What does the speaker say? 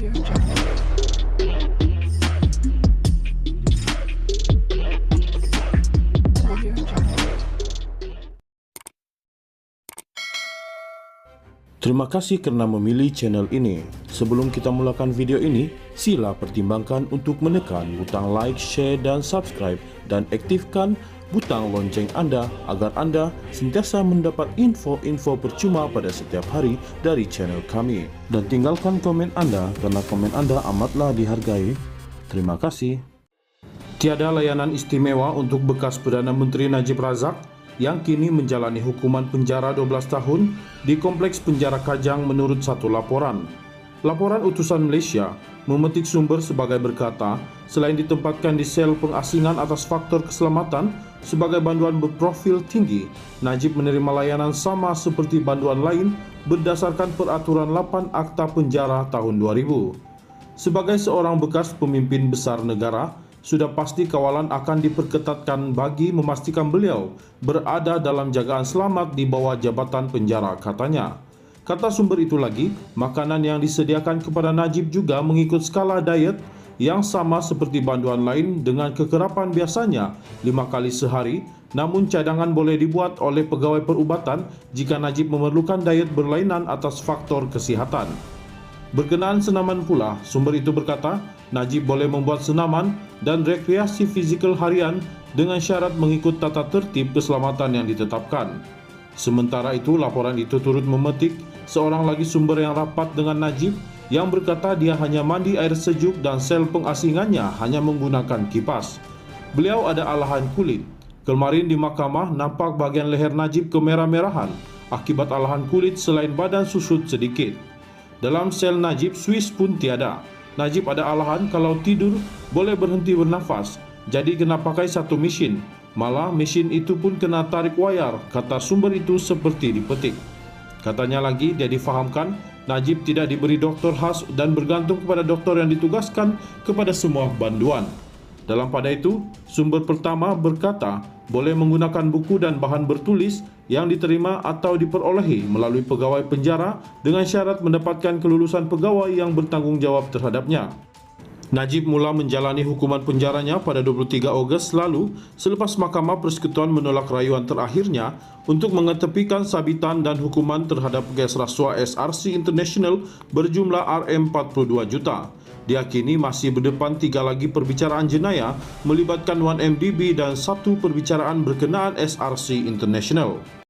Terima kasih karena memilih channel ini. Sebelum kita mulakan video ini, sila pertimbangkan untuk menekan butang like, share, dan subscribe, dan aktifkan butang lonceng Anda agar Anda sentiasa mendapat info-info percuma pada setiap hari dari channel kami. Dan tinggalkan komen Anda karena komen Anda amatlah dihargai. Terima kasih. Tiada layanan istimewa untuk bekas Perdana Menteri Najib Razak yang kini menjalani hukuman penjara 12 tahun di Kompleks Penjara Kajang menurut satu laporan. Laporan utusan Malaysia memetik sumber sebagai berkata, selain ditempatkan di sel pengasingan atas faktor keselamatan sebagai banduan berprofil tinggi, Najib menerima layanan sama seperti banduan lain berdasarkan Peraturan 8 Akta Penjara tahun 2000. Sebagai seorang bekas pemimpin besar negara, sudah pasti kawalan akan diperketatkan bagi memastikan beliau berada dalam jagaan selamat di bawah jabatan penjara, katanya. Kata sumber itu lagi, makanan yang disediakan kepada Najib juga mengikut skala diet yang sama seperti banduan lain dengan kekerapan biasanya 5 kali sehari, namun cadangan boleh dibuat oleh pegawai perubatan jika Najib memerlukan diet berlainan atas faktor kesihatan. Berkenaan senaman pula, sumber itu berkata, Najib boleh membuat senaman dan rekreasi fizikal harian dengan syarat mengikut tata tertib keselamatan yang ditetapkan. Sementara itu, laporan itu turut memetik seorang lagi sumber yang rapat dengan Najib yang berkata dia hanya mandi air sejuk dan sel pengasingannya hanya menggunakan kipas. Beliau ada alahan kulit. Kemarin di mahkamah nampak bagian leher Najib kemerah-merahan akibat alahan kulit selain badan susut sedikit. Dalam sel Najib, Swiss pun tiada. Najib ada alahan kalau tidur boleh berhenti bernafas, jadi kena pakai satu mesin. Malah mesin itu pun kena tarik wayar, kata sumber itu seperti dipetik. Katanya lagi, dia difahamkan Najib tidak diberi doktor khas dan bergantung kepada doktor yang ditugaskan kepada semua banduan. Dalam pada itu, sumber pertama berkata boleh menggunakan buku dan bahan bertulis yang diterima atau diperolehi melalui pegawai penjara dengan syarat mendapatkan kelulusan pegawai yang bertanggung jawab terhadapnya. Najib mula menjalani hukuman penjaranya pada 23 Ogos lalu selepas Mahkamah Persekutuan menolak rayuan terakhirnya untuk mengetepikan sabitan dan hukuman terhadap kes rasuah SRC International berjumlah RM42 juta. Dia kini masih berdepan 3 lagi perbicaraan jenayah melibatkan 1MDB dan 1 perbicaraan berkenaan SRC International.